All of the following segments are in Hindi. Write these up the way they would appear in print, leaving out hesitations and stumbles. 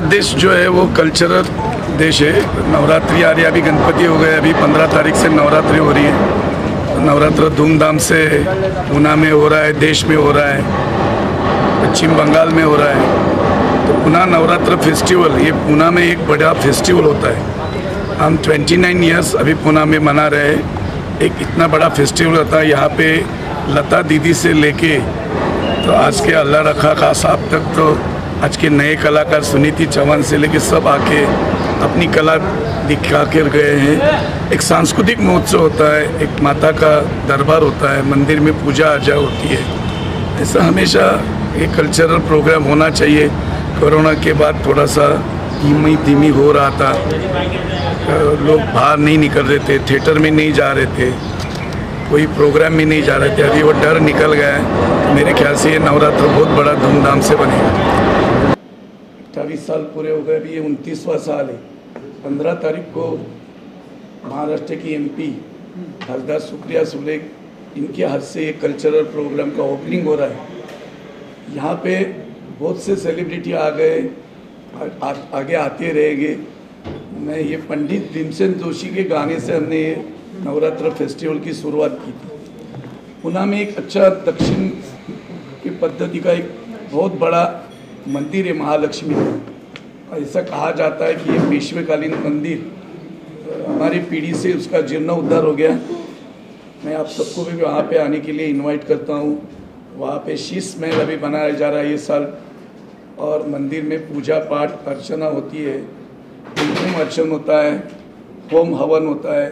देश जो है वो कल्चरल देश है। नवरात्रि आ रही है, अभी गणपति हो गए, अभी 15 तारीख से नवरात्रि हो रही है। नवरात्र धूमधाम से पूना में हो रहा है, देश में हो रहा है, पश्चिम बंगाल में हो रहा है। तो पूना नवरात्र फेस्टिवल, ये पूना में एक बड़ा फेस्टिवल होता है। हम 29 ईयर्स अभी पूना में मना रहे हैं। एक इतना बड़ा फेस्टिवल होता है यहाँ पे। लता दीदी से लेके तो आज के अल्लाह रखा खास साहब तक, तो आज के नए कलाकार सुनीति चौहान से लेके सब आके अपनी कला दिखा कर गए हैं। एक सांस्कृतिक महोत्सव होता है, एक माता का दरबार होता है, मंदिर में पूजा अर्चा होती है। ऐसा हमेशा एक कल्चरल प्रोग्राम होना चाहिए। कोरोना के बाद थोड़ा सा धीमी हो रहा था, लोग बाहर नहीं निकल रहे थे, थिएटर में नहीं जा रहे थे, कोई प्रोग्राम में नहीं जा रहे थे। अभी वो डर निकल गया है। तो मेरे ख्याल से ये नवरात्र बहुत बड़ा धूमधाम से बनेगा। 28 साल पूरे हो गए, अभी ये 29वां साल है। 15 तारीख को महाराष्ट्र की MP हरदास सुप्रिया सुले, इनके हाथ से ये कल्चरल प्रोग्राम का ओपनिंग हो रहा है। यहाँ पे बहुत से सेलिब्रिटी आ गए, आगे आते रहेंगे। मैं ये पंडित भीमसेन जोशी के गाने से हमने ये नवरात्र फेस्टिवल की शुरुआत की थी। पूना में एक अच्छा दक्षिण की पद्धति का एक बहुत बड़ा मंदिर है महालक्ष्मी का। ऐसा कहा जाता है कि ये पेशवेकालीन मंदिर हमारी पीढ़ी से उसका जीर्णोद्धार हो गया। मैं आप सबको भी वहाँ पे आने के लिए इनवाइट करता हूँ। वहाँ पे शीश महल अभी बनाया जा रहा है ये साल, और मंदिर में पूजा पाठ अर्चना होती है, कुमकुम अर्चन होता है, होम हवन होता है,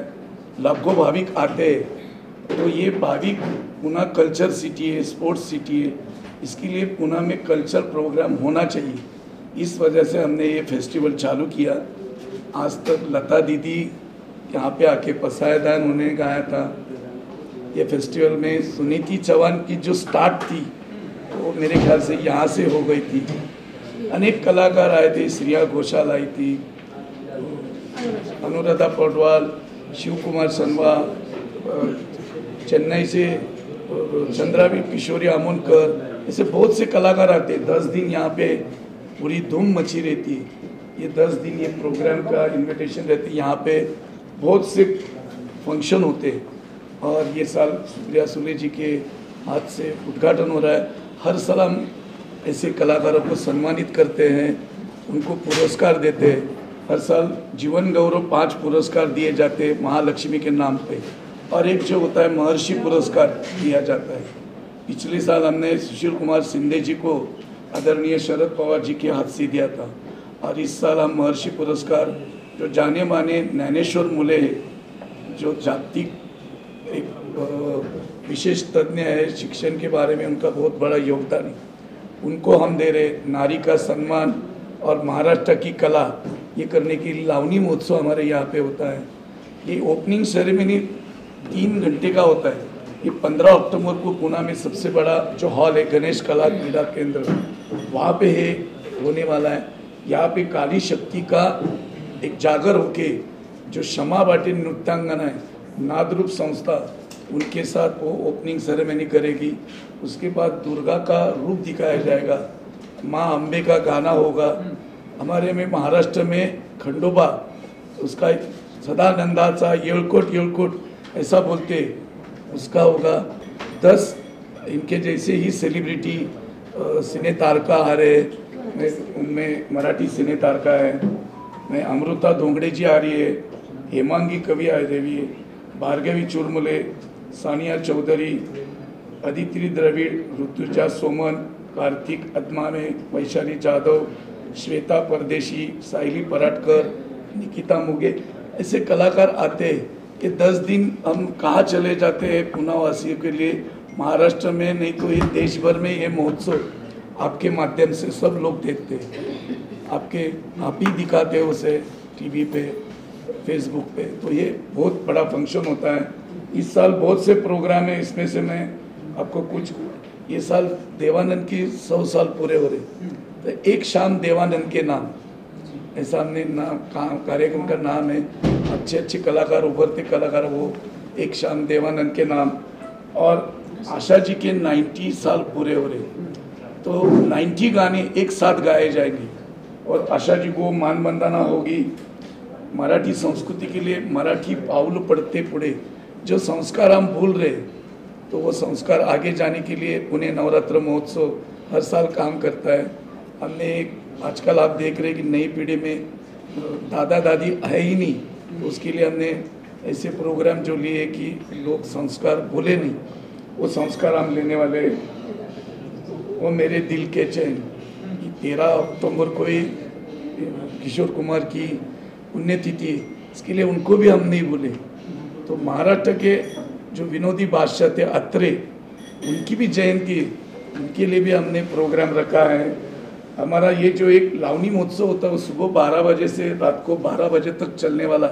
लाखों भाविक आते हैं। तो ये भाविक पूना कल्चर सिटी है, स्पोर्ट्स सिटी है, इसके लिए पूना में कल्चर प्रोग्राम होना चाहिए। इस वजह से हमने ये फेस्टिवल चालू किया। आज तक लता दीदी यहाँ पे आके पसायदान उन्होंने गाया था। ये फेस्टिवल में सुनीति चौहान की जो स्टार्ट थी वो मेरे ख्याल से यहाँ से हो गई थी। अनेक कलाकार आए थे, श्रेया घोषाल आई थी, अनुराधा पौडवाल, शिव कुमार सनवा, चेन्नई से चंद्रावी किशोरी आमोनकर, ऐसे बहुत से कलाकार आते हैं। 10 दिन यहाँ पे पूरी धूम मची रहती है। ये 10 दिन ये प्रोग्राम का इनविटेशन रहती है। यहाँ पे बहुत से फंक्शन होते हैं, और ये साल सुप्रिया सुले जी के हाथ से उद्घाटन हो रहा है। हर साल हम ऐसे कलाकारों को सम्मानित करते हैं, उनको पुरस्कार देते हैं। हर साल जीवन गौरव 5 पुरस्कार दिए जाते हैं महालक्ष्मी के नाम पे, और एक जो होता है महर्षि पुरस्कार दिया जाता है। पिछले साल हमने सुशील कुमार शिंदे जी को आदरणीय शरद पवार जी के हाथ से दिया था, और इस साल हम महर्षि पुरस्कार जो जाने माने ज्ञानेश्वर मुले है, जो जागतिक एक विशेष तज्ञ है शिक्षण के बारे में, उनका बहुत बड़ा योगदान है, उनको हम दे रहे। नारी का सम्मान और महाराष्ट्र की कला, ये करने के लिए लावनी महोत्सव हमारे यहाँ पे होता है। ये ओपनिंग सेरेमनी 3 घंटे का होता है। ये 15 अक्टूबर को पुणे में सबसे बड़ा जो हॉल है गणेश कला क्रीड़ा केंद्र, वहाँ पे है होने वाला है। यहाँ पे काली शक्ति का एक जागर होके जो क्षमा बाटे नृत्यांगना है, नादरूप संस्था, उनके साथ वो ओपनिंग सेरेमनी करेगी। उसके बाद दुर्गा का रूप दिखाया जाएगा, माँ अम्बे का गाना होगा। हमारे में महाराष्ट्र में खंडोबा, उसका सदानंदाचा येळकोट येळकोट ऐसा बोलते, उसका होगा। 10 इनके जैसे ही सेलिब्रिटी सिने तारका आ रहे, उनमें मराठी सिने तारका है, मैं अमृता धोंगड़े जी आ रही है, हेमांगी कवि आ रही है, भार्गवी चुरमुले, सानिया चौधरी, अदिति द्रविड़, ऋतुजा सोमन, कार्तिक अदमाने, वैशाली जाधव, श्वेता परदेशी, साइली पराटकर, निकिता मुगे, ऐसे कलाकार आते हैं कि 10 दिन हम कहाँ चले जाते हैं पूना वासियों के लिए। महाराष्ट्र में नहीं तो ये देश भर में ये महोत्सव आपके माध्यम से सब लोग देखते हैं, आप ही दिखाते हो उसे टीवी पे, फेसबुक पे। तो ये बहुत बड़ा फंक्शन होता है। इस साल बहुत से प्रोग्राम है, इसमें से मैं आपको कुछ, ये साल देवानंद की 100 साल पूरे हो रहे, तो एक शाम देवानंद के नाम, ऐसा हमने नाम कार्यक्रम का नाम है। अच्छे अच्छे कलाकार, उभरते कलाकार, वो एक शाम देवानंद के नाम। और आशा जी के 90 साल पूरे हो रहे, तो 90 गाने एक साथ गाए जाएंगे। और आशाजी को मानवंदना होगी। मराठी संस्कृति के लिए मराठी पाऊल पढ़ते पुढे जो संस्कार हम भूल रहे, तो वो संस्कार आगे जाने के लिए पुणे नवरात्र महोत्सव हर साल काम करता है। हमने आजकल आप देख रहे हैं कि नई पीढ़ी में दादा दादी है ही नहीं, तो उसके लिए हमने ऐसे प्रोग्राम जो लिए कि लोग संस्कार भूले नहीं, वो संस्कार हम लेने वाले हैं। वो मेरे दिल के चैन 13 अक्टूबर को ही किशोर कुमार की पुण्यतिथि, इसके लिए उनको भी हम नहीं भूले। तो महाराष्ट्र के जो विनोदी बादशाह थे अत्रे, उनकी भी जयंती, उनके लिए भी हमने प्रोग्राम रखा है। हमारा ये जो एक लावनी महोत्सव होता है वो सुबह 12 बजे से रात को 12 बजे तक चलने वाला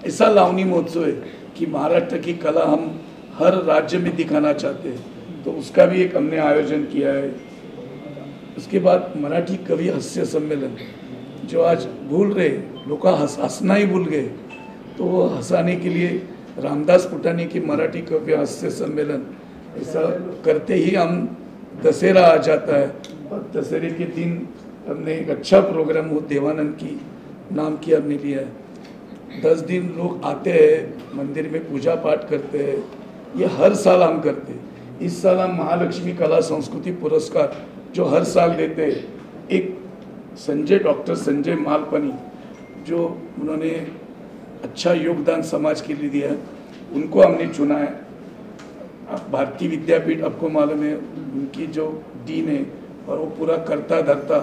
ऐसा लावनी महोत्सव है कि महाराष्ट्र की कला हम हर राज्य में दिखाना चाहते हैं, तो उसका भी एक हमने आयोजन किया है। उसके बाद मराठी कवि हास्य सम्मेलन जो आज भूल रहे, लोग हंसना ही भूल गए, तो वो हंसाने के लिए रामदास फुटाने की मराठी कवि हास्य सम्मेलन ऐसा करते ही हम दशहरा आ जाता है। और दशहरे के दिन हमने एक अच्छा प्रोग्राम वो देवानंद की नाम की हमने लिया है। 10 दिन लोग आते हैं, मंदिर में पूजा पाठ करते हैं, ये हर साल हम करते हैं। इस साल हम महालक्ष्मी कला संस्कृति पुरस्कार जो हर साल देते हैं, एक डॉक्टर संजय मालपानी जो उन्होंने अच्छा योगदान समाज के लिए दिया, उनको हमने चुना है। भारतीय विद्यापीठ आपको मालूम है, उनकी जो डीन है और वो पूरा करता धरता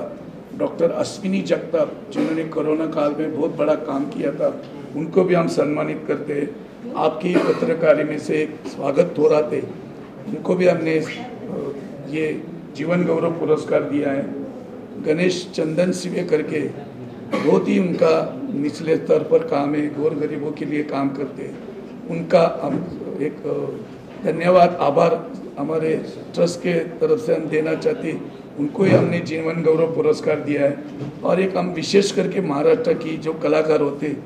डॉक्टर अश्विनी जगताप जिन्होंने कोरोना काल में बहुत बड़ा काम किया था, उनको भी हम सम्मानित करते हैं। आपकी पत्रकारी में से स्वागत हो रहा थे, उनको भी हमने ये जीवन गौरव पुरस्कार दिया है। गणेश चंदन सिवे करके बहुत ही उनका निचले स्तर पर काम है, गौर गरीबों के लिए काम करते हैं, उनका हम एक धन्यवाद आभार हमारे ट्रस्ट के तरफ से हम देना चाहते हैं। उनको ही हमने जीवन गौरव पुरस्कार दिया है। और एक हम विशेष करके महाराष्ट्र की जो कलाकार होते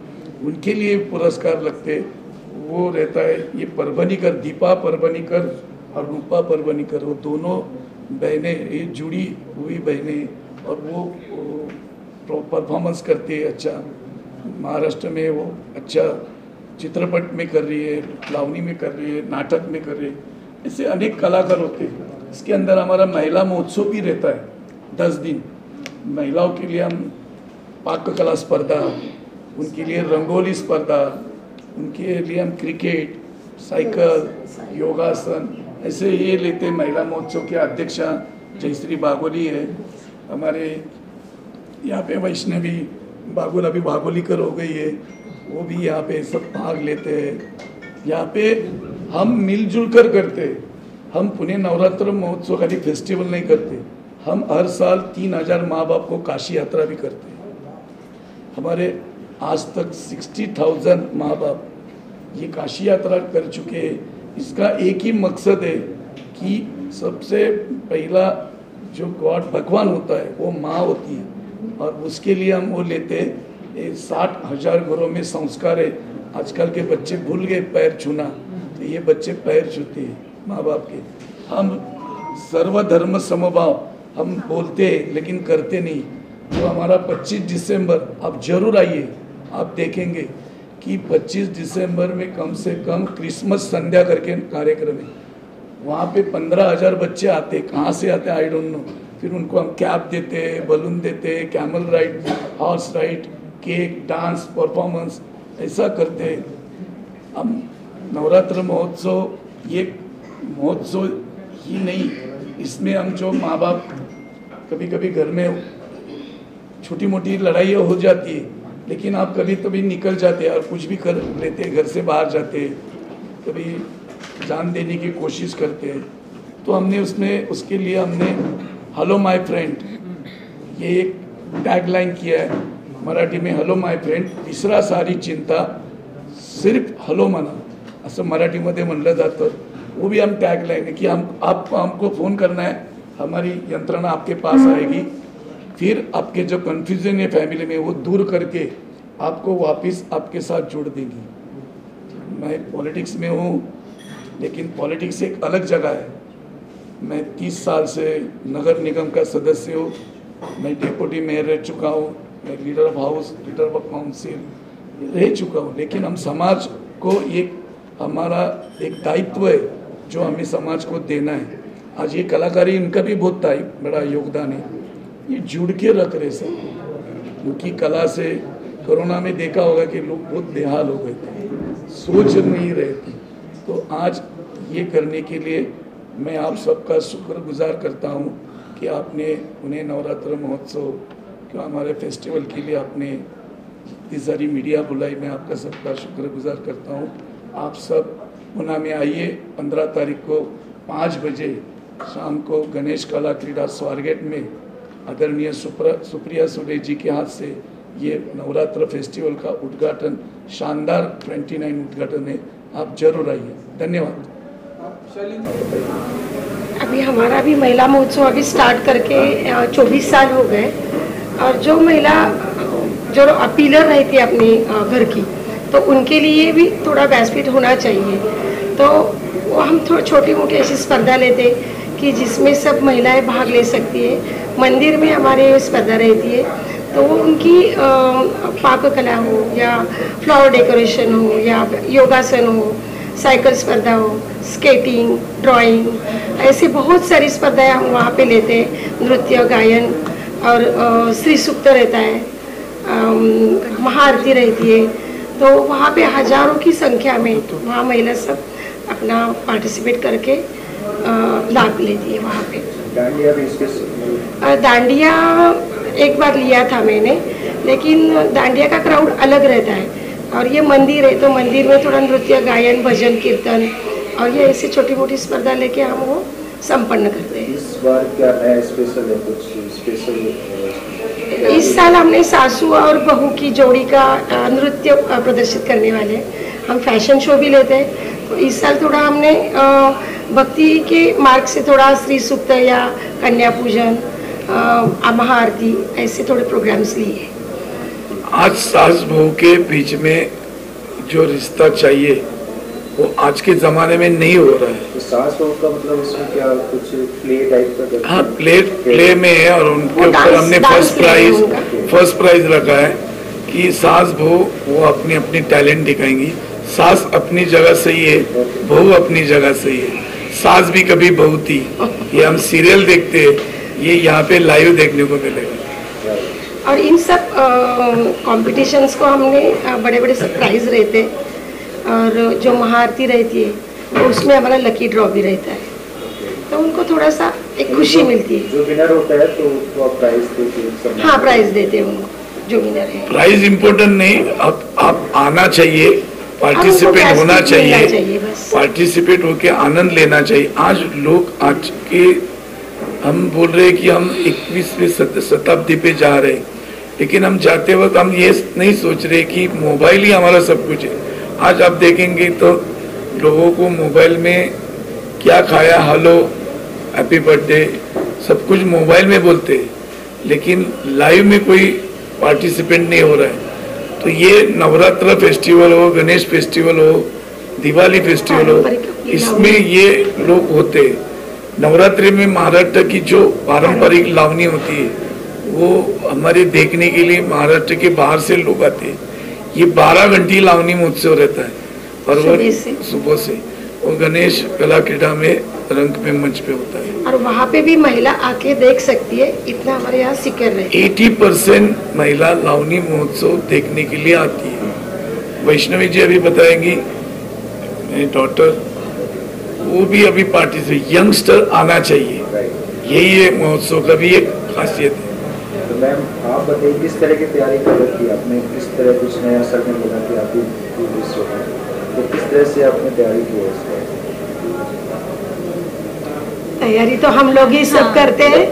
उनके लिए पुरस्कार लगते, वो रहता है ये परभनीकर, दीपा परभनीकर और रूपा परभनीकर, वो दोनों बहनें ये जुड़ी हुई बहनें और वो परफॉर्मेंस करती है अच्छा। महाराष्ट्र में वो अच्छा चित्रपट में कर रही है, लावनी में कर रही है, नाटक में कर रही है, ऐसे अनेक कलाकार होते हैं। इसके अंदर हमारा महिला महोत्सव भी रहता है 10 दिन। महिलाओं के लिए हम पाककला स्पर्धा, उनके लिए रंगोली स्पर्धा, उनके लिए हम क्रिकेट, साइकिल, योगासन ऐसे ये लेते। महिला महोत्सव के अध्यक्षा जयश्री बागोली है हमारे यहाँ पे, वैष्णवी बागोल अभी बागोलीकर हो गई है, वो भी यहाँ पे सब भाग लेते हैं। यहाँ पे हम मिलजुल कर करते हैं। हम पुणे नवरात्र महोत्सव खाली फेस्टिवल नहीं करते, हम हर साल 3000 माँ बाप को काशी यात्रा भी करते हैं। हमारे आज तक 60,000 माँ बाप ये काशी यात्रा कर चुके हैं। इसका एक ही मकसद है कि सबसे पहला जो गॉड भगवान होता है वो माँ होती है, और उसके लिए हम वो लेते हैं। 60,000 घरों में संस्कार है। आजकल के बच्चे भूल गए पैर छूना, तो ये बच्चे पैर छूते हैं माँ बाप के। हम सर्वधर्म समभाव हम बोलते हैं लेकिन करते नहीं। तो हमारा 25 दिसंबर आप जरूर आइए, आप देखेंगे कि 25 दिसंबर में कम से कम क्रिसमस संध्या करके कार्यक्रम है। वहाँ पे 15,000 बच्चे आते, कहाँ से आते आई डोंट नो। फिर उनको हम कैप देते हैं, बलून देते हैं, camel ride, horse ride, cake, dance, performance ऐसा करते हैं। हम नवरात्र महोत्सव ये महोत्सव ही नहीं, इसमें हम जो माँ बाप कभी कभी घर में छोटी मोटी लड़ाइयाँ हो जाती है, लेकिन आप कभी कभी निकल जाते हैं और कुछ भी कर लेते हैं, घर से बाहर जाते हैं, कभी जान देने की कोशिश करते हैं। तो हमने उसमें उसके लिए हमने हेलो माय फ्रेंड ये एक टैगलाइन किया है मराठी में, हेलो माय फ्रेंड, तिसरा सारी चिंता सिर्फ हॅलो म्हणा असं मराठीमध्ये म्हणलं जातं। वो भी हम टैगलाइन है कि आपको हमको फ़ोन करना है, हमारी यंत्रणा आपके पास आएगी, फिर आपके जो कन्फ्यूजन है फैमिली में वो दूर करके आपको वापस आपके साथ जोड़ देंगी। मैं पॉलिटिक्स में हूँ, लेकिन पॉलिटिक्स एक अलग जगह है। मैं 30 साल से नगर निगम का सदस्य हूँ, मैं डिप्टी मेयर रह चुका हूँ, मैं leader of house, leader of council रह चुका हूँ, लेकिन हम समाज को एक हमारा एक दायित्व है जो हमें समाज को देना है। आज ये कलाकारी इनका भी बहुत बड़ा योगदान है, ये जुड़ के रख रहे सब, क्योंकि कला से कोरोना में देखा होगा कि लोग बहुत बेहाल हो गए थे, सोच नहीं रहे थे। तो आज ये करने के लिए मैं आप सबका शुक्रगुजार करता हूँ कि आपने उन्हें नवरात्र महोत्सव क्यों हमारे फेस्टिवल के लिए आपने इतनी सारी मीडिया बुलाई। मैं आपका सबका शुक्रगुजार करता हूँ। आप सब पुणे में आइए, 15 तारीख को 5 बजे शाम को गणेश कला क्रीड़ा स्वारगेट में आदरणीय सुप्रिया सुले जी के हाथ से ये नवरात्र फेस्टिवल का उद्घाटन, शानदार 29 उद्घाटन है। आप जरूर आइए। धन्यवाद। अभी हमारा भी महिला महोत्सव अभी स्टार्ट करके 24 साल हो गए, और जो महिला जो पिलर रहती है अपनी घर की, तो उनके लिए भी थोड़ा बेनिफिट होना चाहिए। तो वो हम थोड़ी छोटी मोटी ऐसी स्पर्धा लेते कि जिसमें सब महिलाएं भाग ले सकती है। मंदिर में हमारे स्पर्धा रहती है, तो वो उनकी पाक कला हो या फ्लावर डेकोरेशन हो या योगासन हो, साइकिल स्पर्धा हो, स्केटिंग, ड्राइंग, ऐसे बहुत सारी स्पर्धाएं हम वहाँ पे लेते हैं। नृत्य, गायन और श्री सूक्त रहता है, महाआरती रहती है। तो वहाँ पे हजारों की संख्या में वहाँ महिला सब अपना पार्टिसिपेट करके लाभ लेती है। वहाँ पे दांडिया एक बार लिया था मैंने, लेकिन दांडिया का क्राउड अलग रहता है, और ये मंदिर है तो मंदिर में थोड़ा नृत्य, गायन, भजन, कीर्तन और ये ऐसी छोटी मोटी स्पर्धा लेके हम वो संपन्न करते हैं। इस बार क्या नया स्पेशल है, कुछ स्पेशल? इस साल हमने सासू और बहू की जोड़ी का नृत्य प्रदर्शित करने वाले हैं। हम फैशन शो भी लेते हैं, तो इस साल थोड़ा हमने भक्ति के मार्ग से थोड़ा श्री सूक्त या कन्या पूजन, महाआरती, ऐसे थोड़े प्रोग्राम्स लिए। आज सास बहू के बीच में जो रिश्ता चाहिए वो आज के ज़माने में नहीं हो रहा है। तो सास बहू का मतलब इसमें क्या कुछ प्ले टाइप का? हाँ, प्ले में है, और उनके ऊपर हमने फर्स्ट प्राइज रखा है कि सास बहू वो अपनी अपनी टैलेंट दिखाएंगी। सास अपनी जगह सही है, बहू अपनी जगह सही है। सास भी कभी बहू थी, ये हम सीरियल देखते हैं, ये यहाँ पे लाइव देखने को मिलेगा। और इन सब कॉम्पिटिशन्स को हमने बड़े बड़े सब प्राइज रहते हैं, और जो महाआरती रहती है तो उसमें हमारा लकी ड्रॉ भी रहता है, तो उनको थोड़ा सा एक खुशी मिलती है। जो विनर होता है तो उसको आप प्राइज देते हैं? हाँ, प्राइज देते हैं उनको जो विनर है। प्राइज इम्पोर्टेंट नहीं, आप आना चाहिए, पार्टिसिपेट होना चाहिए, पार्टिसिपेट होके आनंद लेना चाहिए। आज लोग आज के हम बोल रहे हैं कि हम 21वीं शताब्दी पे जा रहे हैं, लेकिन हम जाते वक्त हम ये नहीं सोच रहे कि मोबाइल ही हमारा सब कुछ है। आज आप देखेंगे तो लोगों को मोबाइल में क्या खाया, हेलो, हैप्पी बर्थडे, सब कुछ मोबाइल में बोलते हैं, लेकिन लाइव में कोई पार्टिसिपेंट नहीं हो रहा है। तो ये नवरात्र फेस्टिवल हो, गणेश फेस्टिवल हो, दिवाली फेस्टिवल हो, इसमें ये लोग होते हैं। नवरात्रि में महाराष्ट्र की जो पारंपरिक लावनी होती है वो हमारे देखने के लिए महाराष्ट्र के बाहर से लोग आते हैं। ये 12 घंटी लावनी महोत्सव रहता है, और वो सुबह से और गणेश कला क्रीड़ा में रंग पे मंच पे होता है, और वहाँ पे भी महिला आके देख सकती है, इतना हमारे यहाँ सिक्योर है। 80% महिला लावनी महोत्सव देखने के लिए आती है। वैष्णवी जी अभी बताएंगी, मेरी डॉटर, वो भी अभी पार्टिसिपेट, यंगस्टर आना चाहिए, यही है महोत्सव का भी एक खासियत है। तो मैम आप बताइए किस तरह की तैयारी कर रखी है आपने, किस तरह कुछ नया सर ने बोला कि आप तो किस तरह से आपने तैयारी की है? तैयारी तो हम लोग ही सब करते हैं।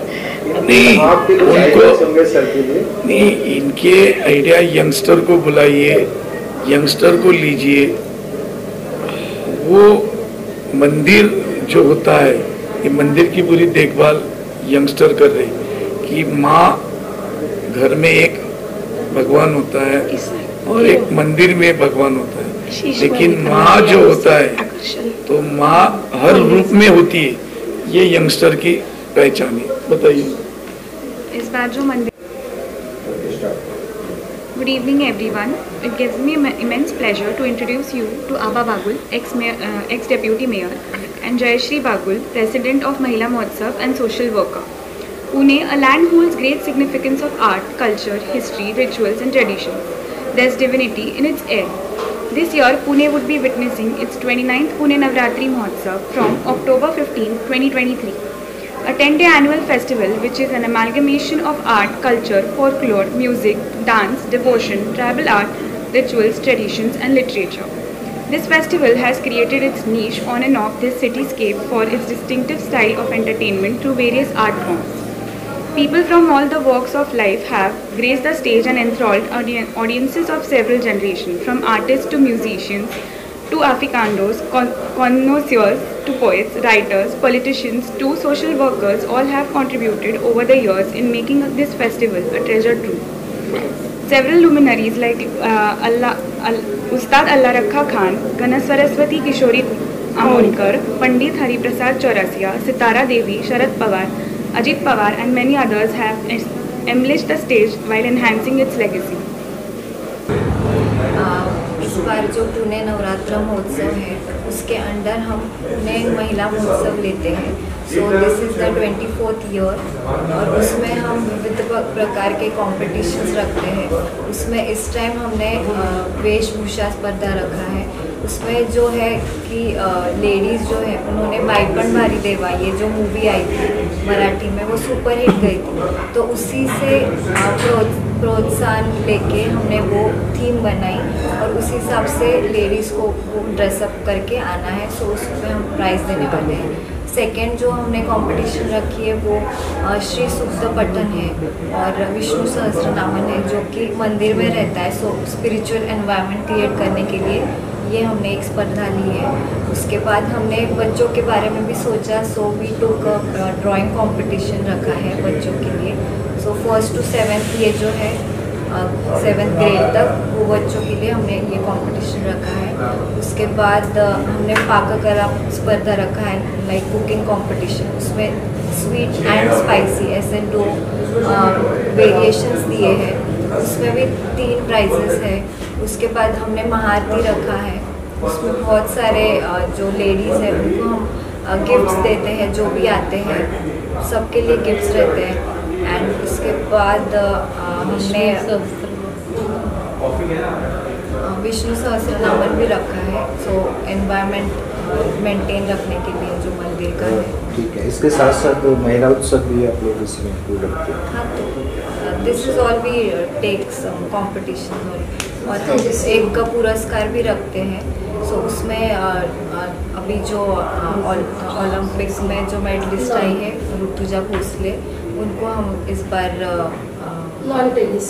नहीं, उनको सर के लिए नहीं, इनके आइडिया यंगस्टर को बुलाइए, यंगस्टर को लीजिए। वो मंदिर जो होता है, ये मंदिर की पूरी देखभाल यंगस्टर कर रहे कि माँ घर में एक भगवान होता है और एक मंदिर में भगवान होता है, लेकिन माँ जो होता है तो माँ हर रूप में होती है। ये यंगस्टर की पहचान है। बताइए इस बार जो मंदिर Good evening, everyone. It gives me immense pleasure to introduce you to Aba Bagul, ex-deputy mayor, and Jayashri Bagul, president of Mahila Mahotsav and social worker. Pune, a land holds great significance of art, culture, history, rituals, and traditions. There's divinity in its air. This year, Pune would be witnessing its 29th Pune Navratri Mahotsav from October 15, 2023. A 10-day annual festival which is an amalgamation of art, culture, folklore, music, dance, devotion, tribal art, rituals, traditions and literature. This festival has created its niche on and off this cityscape for its distinctive style of entertainment through various art forms. People from all the walks of life have graced the stage and enthralled audiences of several generations, from artists to musicians, to aficionados, connoisseurs, to poets, writers, politicians, to social workers, all have contributed over the years in making this festival a treasure trove. Several luminaries like Ustad Allah Rakha Khan, Ganaswaraswati Kishori Amolkar, Pandit Hari Prasad Chaurasia, Sitara Devi, Sharad Pawar, Ajit Pawar and many others have embellished the stage while enhancing its legacy. इस बार जो पुणे नवरात्र महोत्सव है उसके अंडर हम पुणे महिला महोत्सव लेते हैं। So this is the 24th year और उसमें हम विविध प्रकार के कॉम्पिटिशन्स रखते हैं। उसमें इस टाइम हमने वेशभूषा स्पर्धा रखा है। उसमें जो है कि लेडीज़ जो है उन्होंने बाईपन भारी देवा, ये जो मूवी आई थी मराठी में, वो सुपर हिट गई थी, तो उसी से प्रोत्साहन लेके हमने वो थीम बनाई और उस हिसाब से लेडीज़ को ड्रेसअप करके आना है। सो उसमें हम प्राइज़ देने वाले हैं। सेकेंड जो हमने कंपटीशन रखी है वो श्री सूक्त पठन है और विष्णु सहस्त्रनामन है, जो कि मंदिर में रहता है। सो स्पिरिचुअल एनवायरनमेंट क्रिएट करने के लिए ये हमने एक स्पर्धा ली है। उसके बाद हमने बच्चों के बारे में भी सोचा। So we took drawing competition रखा है बच्चों के लिए। सो 1st to 7th ये जो है 7th ग्रेड तक वो बच्चों के लिए हमने ये कंपटीशन रखा है। उसके बाद हमने पाककला स्पर्धा रखा है, लाइक कुकिंग कंपटीशन। उसमें स्वीट एंड स्पाइसी ऐसे 2 वेरिएशंस दिए हैं। उसमें भी 3 प्राइजेस है। उसके बाद हमने महाआरती रखा है। उसमें बहुत सारे जो लेडीज़ हैं उनको हम गिफ्ट्स देते हैं, जो भी आते हैं सबके लिए गिफ्ट्स रहते हैं। एंड उसके बाद हमने विष्णु सहस्त्रनामन भी रखा है। सो एनवायरनमेंट मेंटेन रखने के लिए जो मंदिर का है। ठीक है, इसके साथ साथ महिला उत्सव भी आप लोग इसमें इंक्लूड रखते हैं? हाँ, तो this is all we take some competition और हम एक का पुरस्कार भी रखते हैं। सो उसमें अभी जो ओलंपिक्स में जो मेडलिस्ट आई है ऋतुजा भोसले, उनको हम इस बार टेनिस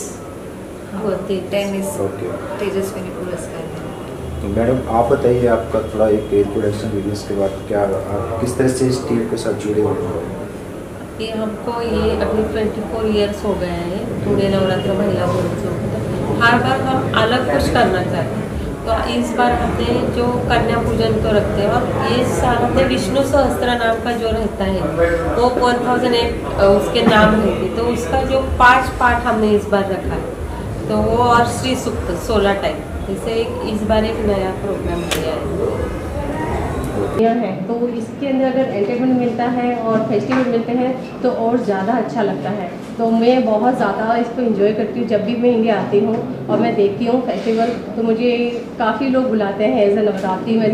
तेजस्विनी पुरस्कार देंगे। तो मैडम आप बताइए, आपका थोड़ा एक इंट्रोडक्शन वीडियोस के बाद क्या आप किस तरह से इस टीम के साथ जुड़े हुए हैं? ये हमको ये अभी 24 ईयर्स हो गए हैं पुणे नवरात्र महिला महोत्सव। हर बार हम अलग कुछ करना चाहते हैं, तो इस बार हमने जो कन्या पूजन को रखते हैं और ये साल हमने विष्णु सहस्त्र नाम का जो रहता है वो 1008 उसके नाम रहते, तो उसका जो 5 पाठ हमने इस बार रखा है, तो वो और श्री सूक्त 16 टाइम, जैसे इस बार एक नया प्रोग्राम किया है। तो इसके अंदर अगर एंटरटेनमेंट मिलता है और फेस्टिवल मिलते हैं तो और ज़्यादा अच्छा लगता है। तो मैं बहुत ज़्यादा इसको एंजॉय करती हूँ। जब भी मैं इंडिया आती हूँ और मैं देखती हूँ फेस्टिवल, तो मुझे काफ़ी लोग बुलाते हैं एज ए नवरात्रि में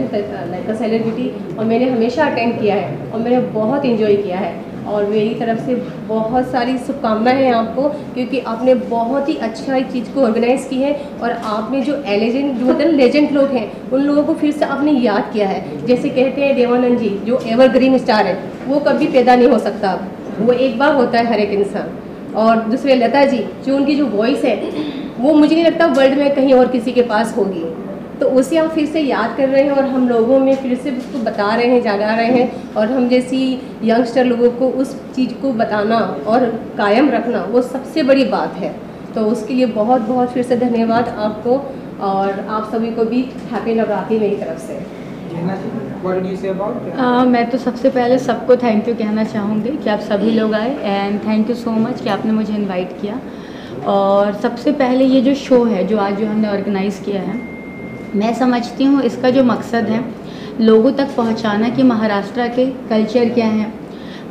लाइक अ सेलिब्रिटी, और मैंने हमेशा अटेंड किया है और मैंने बहुत इंजॉय किया है। और मेरी तरफ से बहुत सारी शुभकामनाएं हैं आपको, क्योंकि आपने बहुत ही अच्छा एक चीज़ को ऑर्गेनाइज़ की है और आपने जो एलिजेंट जो होते हैं लेजेंड लोग हैं उन लोगों को फिर से आपने याद किया है। जैसे कहते हैं देवानंद जी जो एवरग्रीन स्टार है वो कभी पैदा नहीं हो सकता, वो एक बार होता है हर एक इंसान। और दूसरे लता जी जो उनकी जो वॉइस है वो मुझे नहीं लगता वर्ल्ड में कहीं और किसी के पास होगी, तो उसे हम फिर से याद कर रहे हैं और हम लोगों में फिर से उसको बता रहे हैं, जागा रहे हैं। और हम जैसी यंगस्टर लोगों को उस चीज़ को बताना और कायम रखना वो सबसे बड़ी बात है। तो उसके लिए बहुत बहुत फिर से धन्यवाद आपको, और आप सभी को भी हैप्पी नवरात्रि मेरी तरफ से। मैं तो सबसे पहले सबको थैंक यू कहना चाहूँगी कि आप सभी लोग आए, and thank you so much कि आपने मुझे इनवाइट किया। और सबसे पहले ये जो शो है जो आज जो हमने ऑर्गेनाइज़ किया है, मैं समझती हूँ इसका जो मकसद है लोगों तक पहुँचाना कि महाराष्ट्र के कल्चर क्या है,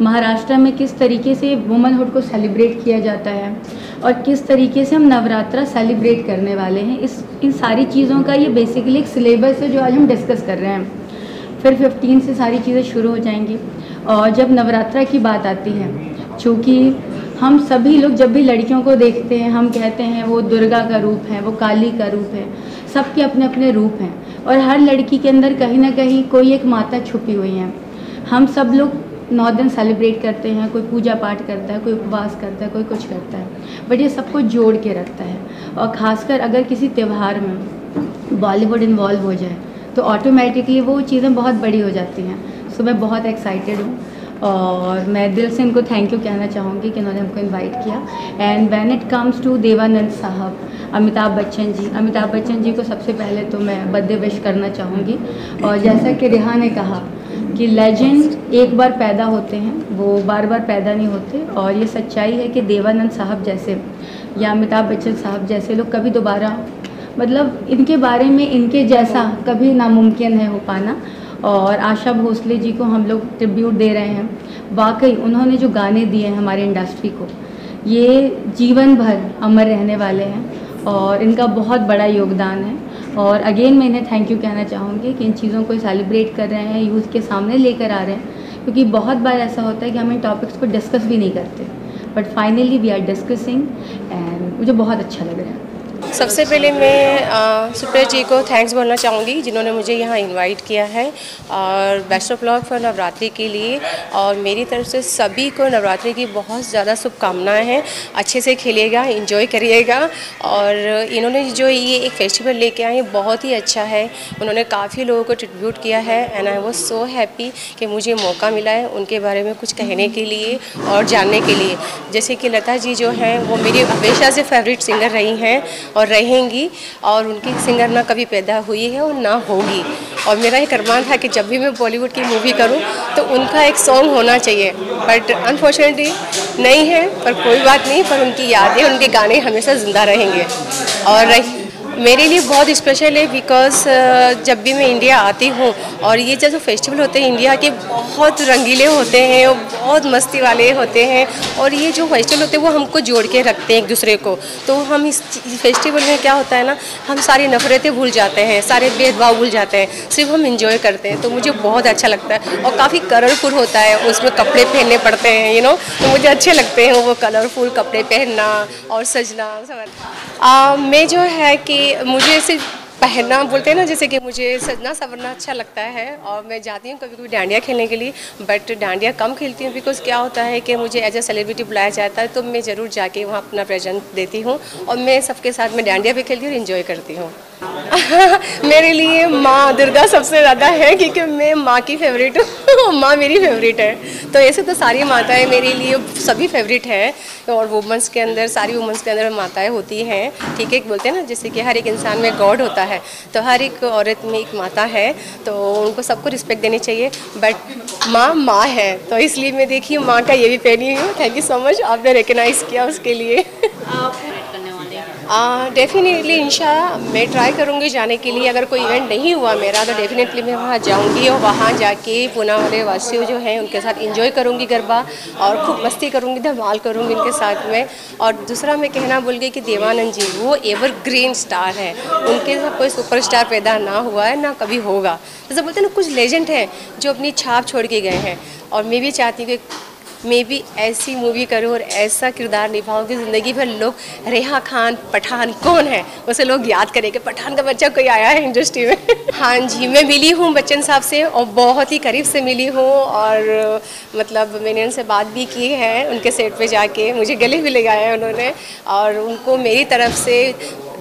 महाराष्ट्र में किस तरीके से वुमनहुड को सेलिब्रेट किया जाता है और किस तरीके से हम नवरात्रा सेलिब्रेट करने वाले हैं। इन सारी चीज़ों का ये बेसिकली एक सिलेबस है जो आज हम डिस्कस कर रहे हैं। फिर 15 से सारी चीज़ें शुरू हो जाएंगी। और जब नवरात्रा की बात आती है, चूँकि हम सभी लोग जब भी लड़कियों को देखते हैं हम कहते हैं वो दुर्गा का रूप है, वो काली का रूप है, सबके अपने अपने रूप हैं और हर लड़की के अंदर कहीं ना कहीं कोई एक माता छुपी हुई है। हम सब लोग 9 दिन सेलिब्रेट करते हैं, कोई पूजा पाठ करता है, कोई उपवास करता है, कोई कुछ करता है, बट ये सबको जोड़ के रखता है। और ख़ासकर अगर किसी त्यौहार में बॉलीवुड इन्वॉल्व हो जाए तो ऑटोमेटिकली वो चीज़ें बहुत बड़ी हो जाती हैं। सो मैं बहुत एक्साइटेड हूँ और मैं दिल से इनको थैंक यू कहना चाहूँगी कि इन्होंने हमको इनवाइट किया। And when it comes to Dev Anand साहब, अमिताभ बच्चन जी को सबसे पहले तो मैं बर्थडे विश करना चाहूँगी। और जैसा कि रेहा ने कहा कि लेजेंड एक बार पैदा होते हैं, वो बार बार पैदा नहीं होते। और ये सच्चाई है कि देवानंद साहब जैसे या अमिताभ बच्चन साहब जैसे लोग कभी दोबारा, मतलब इनके बारे में इनके जैसा कभी नामुमकिन है हो पाना। और आशा भोसले जी को हम लोग ट्रिब्यूट दे रहे हैं। वाकई उन्होंने जो गाने दिए हैं हमारे इंडस्ट्री को, ये जीवन भर अमर रहने वाले हैं और इनका बहुत बड़ा योगदान है। और अगेन मैं इन्हें थैंक यू कहना चाहूँगी कि इन चीज़ों को सेलिब्रेट कर रहे हैं, यूथ के सामने लेकर आ रहे हैं, क्योंकि बहुत बार ऐसा होता है कि हम इन टॉपिक्स को डिस्कस भी नहीं करते, but finally we are discussing and मुझे बहुत अच्छा लग रहा है। सबसे पहले मैं सुप्रिया जी को थैंक्स बोलना चाहूँगी जिन्होंने मुझे यहाँ इनवाइट किया है और best of luck for Navratri के लिए। और मेरी तरफ से सभी को नवरात्रि की बहुत ज़्यादा शुभकामनाएं हैं। अच्छे से खेलिएगा, एंजॉय करिएगा। और इन्होंने जो ये एक फेस्टिवल लेके आए बहुत ही अच्छा है। उन्होंने काफ़ी लोगों को ट्रिब्यूट किया है and I was so happy कि मुझे मौका मिला है उनके बारे में कुछ कहने के लिए और जानने के लिए। जैसे कि लता जी जो हैं वो मेरी हमेशा से फेवरेट सिंगर रही हैं और रहेंगी, और उनकी सिंगर ना कभी पैदा हुई है और ना होगी। और मेरा एक अरमान था कि जब भी मैं बॉलीवुड की मूवी करूं तो उनका एक सॉन्ग होना चाहिए, बट अनफॉर्चुनेटली नहीं है। पर कोई बात नहीं, पर उनकी यादें, उनके गाने हमेशा ज़िंदा रहेंगे। और मेरे लिए बहुत स्पेशल है बिकॉज जब भी मैं इंडिया आती हूँ और ये जो फेस्टिवल होते हैं इंडिया के बहुत रंगीले होते हैं और बहुत मस्ती वाले होते हैं। और ये जो फेस्टिवल होते हैं वो हमको जोड़ के रखते हैं एक दूसरे को। तो हम इस फेस्टिवल में क्या होता है ना, हम सारी नफरतें भूल जाते हैं, सारे भेदभाव भूल जाते हैं, सिर्फ हम इंजॉय करते हैं। तो मुझे बहुत अच्छा लगता है और काफ़ी कलरफुल होता है, उसमें कपड़े पहनने पड़ते हैं तो मुझे अच्छे लगते हैं वो कलरफुल कपड़े पहनना और सजना सब। मैं जो है कि मुझे सिर्फ पहनना बोलते हैं ना, जैसे कि मुझे सजना संवरना अच्छा लगता है और मैं जाती हूँ कभी कभी डांडिया खेलने के लिए, बट डांडिया कम खेलती हूँ बिकॉज क्या होता है कि मुझे एज ए सेलिब्रिटी बुलाया जाता है तो मैं ज़रूर जाके वहाँ अपना प्रेजेंट देती हूँ और मैं सबके साथ में डांडिया भी खेलती हूँ और इन्जॉय करती हूँ। मेरे लिए माँ दुर्गा सबसे ज़्यादा है क्योंकि मैं माँ की फेवरेट हूँ, माँ मेरी फेवरेट है। तो ऐसे तो सारी माताएं मेरे लिए सभी फेवरेट हैं और वुमेंस के अंदर, सारी वुमेंस के अंदर माताएं होती हैं, ठीक है। बोलते हैं ना जैसे कि हर एक इंसान में गॉड होता है, तो हर एक औरत में एक माता है, तो उनको सबको रिस्पेक्ट देनी चाहिए। बट माँ है, तो इसलिए मैं देखी माँ का ये भी पहनी हूँ। थैंक यू सो मच, आपने रिकग्नाइज़ किया उसके लिए। डेफिनेटली इंशाल्लाह मैं ट्राई करूँगी जाने के लिए। अगर कोई इवेंट नहीं हुआ मेरा तो डेफिनेटली मैं वहाँ जाऊँगी और वहाँ जाके पुणे वाले वासियों जो हैं उनके साथ एंजॉय करूँगी गरबा और खूब मस्ती करूँगी, धमाल करूँगी उनके साथ में। और दूसरा मैं कहना भूल गई कि देवानंद जी वो एवरग्रीन स्टार है, उनके साथ कोई सुपरस्टार पैदा ना हुआ है ना कभी होगा। जैसे बोलते हैं ना कुछ लेजेंड हैं जो अपनी छाप छोड़ के गए हैं, और मैं भी चाहती हूँ कि मैं भी ऐसी मूवी करूं और ऐसा किरदार निभाऊं कि ज़िंदगी भर लोग रेहा खान पठान कौन है उसे लोग याद करें कि पठान का बच्चा कोई आया है इंडस्ट्री में। हाँ जी, मैं मिली हूँ बच्चन साहब से और बहुत ही करीब से मिली हूँ और मतलब मैंने उनसे बात भी की है, उनके सेट पे जाके मुझे गले भी लगाया है उन्होंने। और उनको मेरी तरफ से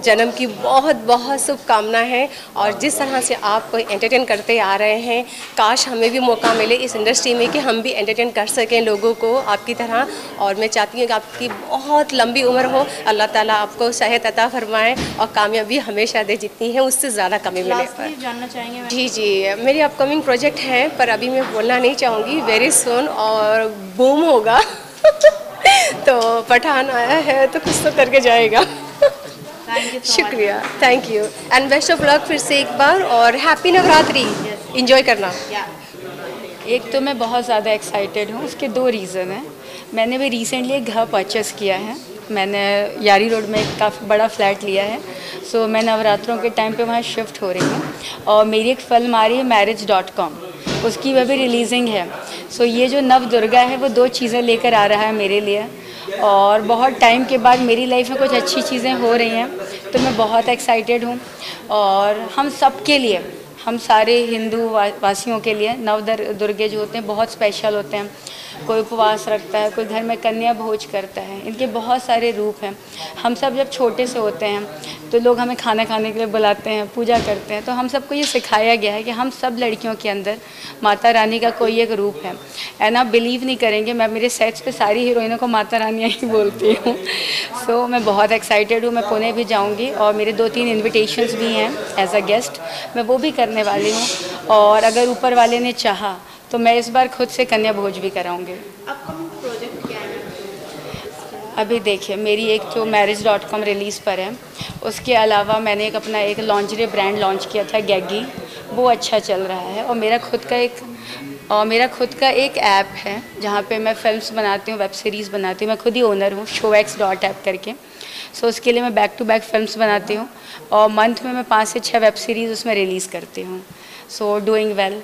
जन्म की बहुत बहुत शुभकामना है। और जिस तरह से आप एंटरटेन करते आ रहे हैं, काश हमें भी मौका मिले इस इंडस्ट्री में कि हम भी एंटरटेन कर सकें लोगों को आपकी तरह। और मैं चाहती हूँ कि आपकी बहुत लंबी उम्र हो, अल्लाह ताला आपको सेहत अता फरमाए और कामयाबी हमेशा दे, जितनी है उससे ज़्यादा कमी मिले। जानना चाहेंगे जी, मेरी अपकमिंग प्रोजेक्ट हैं पर अभी मैं बोलना नहीं चाहूँगी, वेरी सून और बूम होगा। तो पठान आया है तो कुछ तो करके जाएगा। शुक्रिया, thank you and best of luck फिर से एक बार, और हैप्पी नवरात्रि, एंजॉय करना। एक तो मैं बहुत ज़्यादा एक्साइटेड हूँ, उसके 2 रीज़न हैं। मैंने भी रिसेंटली एक घर परचेस किया है, मैंने यारी रोड में एक काफ़ी बड़ा फ्लैट लिया है। सो मैं नवरात्रों के टाइम पे वहाँ शिफ्ट हो रही हूँ, और मेरी एक फिल्म आ रही है marriage.com, उसकी वह भी रिलीजिंग है। सो ये जो नव दुर्गा है वो 2 चीज़ें लेकर आ रहा है मेरे लिए, और बहुत टाइम के बाद मेरी लाइफ में कुछ अच्छी चीज़ें हो रही हैं, तो मैं बहुत एक्साइटेड हूँ। और हम सब के लिए, हम सारे हिंदू वासियों के लिए नव दुर्गे जो होते हैं बहुत स्पेशल होते हैं। कोई उपवास रखता है, कोई घर में कन्या भोज करता है, इनके बहुत सारे रूप हैं। हम सब जब छोटे से होते हैं तो लोग हमें खाना खाने के लिए बुलाते हैं, पूजा करते हैं, तो हम सबको ये सिखाया गया है कि हम सब लड़कियों के अंदर माता रानी का कोई एक रूप है। एंड आप बिलीव नहीं करेंगे, मैं मेरे सेट्स पे सारी हीरोइनों को माता रानियाँ ही बोलती हूँ। सो मैं बहुत एक्साइटेड हूँ, मैं पुणे भी जाऊँगी, और मेरे 2-3 इन्विटेशंस भी हैं एज अ गेस्ट, मैं वो भी करने वाली हूँ। और अगर ऊपर वाले ने चाहा तो मैं इस बार खुद से कन्या भोज भी कराऊंगी। प्रोजेक्ट क्या है? अभी देखिए, मेरी एक जो marriage.com रिलीज़ पर है, उसके अलावा मैंने एक अपना एक लॉन्जरी ब्रांड लॉन्च किया था गैगी, वो अच्छा चल रहा है। और मेरा खुद का एक ऐप है जहाँ पे मैं फिल्म्स बनाती हूँ, वेब सीरीज़ बनाती हूँ, मैं खुद ही ओनर हूँ, showx.app करके। सो उसके लिए मैं बैक टू बैक फिल्म्स बनाती हूँ, और मंथ में मैं 5 से 6 वेब सीरीज़ उसमें रिलीज़ करती हूँ। So doing well.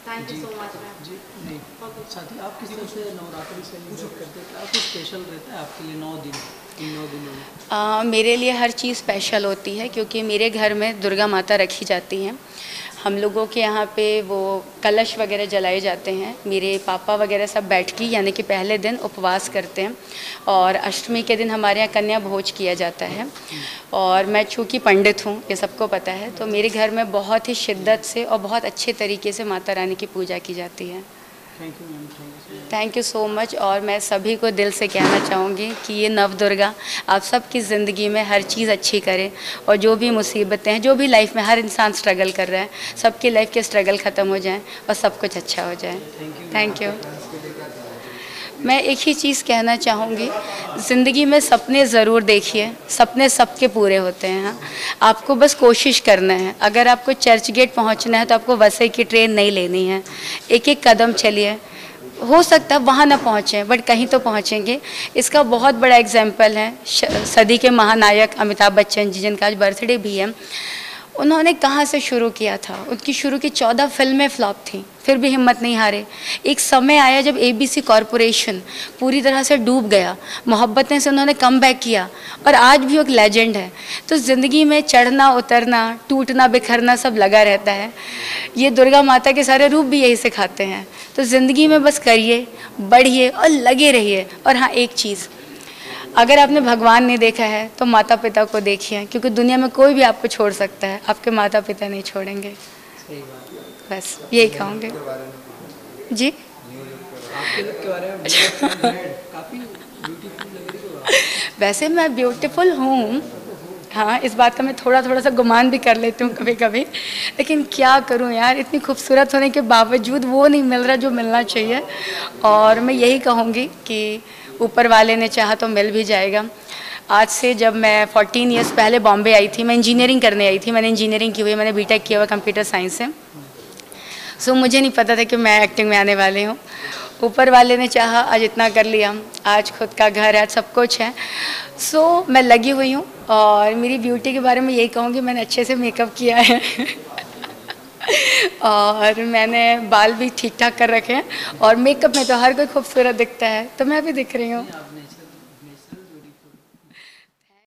Thank you so much जी। नहीं, साथ ही आप किस तरह से नवरात्रि सेलिब्रेट करते हैं? क्या कुछ स्पेशल रहता है आपके लिए 9 दिन, इन 9 दिनों में? मेरे लिए हर चीज़ स्पेशल होती है, क्योंकि मेरे घर में दुर्गा माता रखी जाती हैं। हम लोगों के यहाँ पे वो कलश वगैरह जलाए जाते हैं। मेरे पापा वगैरह सब बैठ के यानी कि पहले दिन उपवास करते हैं, और अष्टमी के दिन हमारे यहाँ कन्या भोज किया जाता है। और मैं चूँकि पंडित हूँ, ये सबको पता है, तो मेरे घर में बहुत ही शिद्दत से और बहुत अच्छे तरीके से माता रानी की पूजा की जाती है। Thank you so much. और मैं सभी को दिल से कहना चाहूँगी कि ये नव दुर्गा आप सबकी ज़िंदगी में हर चीज़ अच्छी करे, और जो भी मुसीबतें हैं, जो भी लाइफ में हर इंसान स्ट्रगल कर रहा है, सबकी लाइफ के स्ट्रगल ख़त्म हो जाएं और सब कुछ अच्छा हो जाए। Thank you. मैं एक ही चीज़ कहना चाहूँगी, ज़िंदगी में सपने ज़रूर देखिए, सपने सबके पूरे होते हैं। हाँ, आपको बस कोशिश करना है। अगर आपको चर्च गेट पहुँचना है तो आपको वसई की ट्रेन नहीं लेनी है, एक एक कदम चलिए। हो सकता है वहाँ ना पहुँचें, बट कहीं तो पहुँचेंगे। इसका बहुत बड़ा एग्जाम्पल है सदी के महानायक अमिताभ बच्चन जी, जिनका आज बर्थडे भी है। उन्होंने कहाँ से शुरू किया था? उनकी शुरू की 14 फिल्में फ्लॉप थी, फिर भी हिम्मत नहीं हारे। एक समय आया जब ABC कॉरपोरेशन पूरी तरह से डूब गया, मोहब्बतें से उन्होंने कम बैक किया, और आज भी एक लेजेंड है। तो ज़िंदगी में चढ़ना उतरना, टूटना बिखरना सब लगा रहता है। ये दुर्गा माता के सारे रूप भी यही सिखाते हैं। तो ज़िंदगी में बस करिए, बढ़िए और लगे रहिए। और हाँ, एक चीज़, अगर आपने भगवान नहीं देखा है तो माता पिता को देखिए, क्योंकि दुनिया में कोई भी आपको छोड़ सकता है, आपके माता पिता नहीं छोड़ेंगे। बस यही कहूँगे जी। वैसे मैं ब्यूटीफुल हूँ, हाँ, इस बात का मैं थोड़ा सा गुमान भी कर लेती हूँ कभी कभी, लेकिन क्या करूँ यार, इतनी खूबसूरत होने के बावजूद वो नहीं मिल रहा जो मिलना चाहिए। और मैं यही कहूँगी कि ऊपर वाले ने चाहा तो मिल भी जाएगा। आज से जब मैं 14 ईयर्स पहले बॉम्बे आई थी, मैं इंजीनियरिंग करने आई थी। मैंने इंजीनियरिंग की हुई है, मैंने बीटेक किया हुआ कंप्यूटर साइंस से। सो मुझे नहीं पता था कि मैं एक्टिंग में आने वाली हूँ। ऊपर वाले ने चाहा, आज इतना कर लिया, आज खुद का घर है, आज सब कुछ है। सो मैं लगी हुई हूँ। और मेरी ब्यूटी के बारे में यही कहूँगी, मैंने अच्छे से मेकअप किया है और मैंने बाल भी ठीक ठाक कर रखे हैं, और मेकअप में तो हर कोई खूबसूरत दिखता है, तो मैं भी दिख रही हूँ।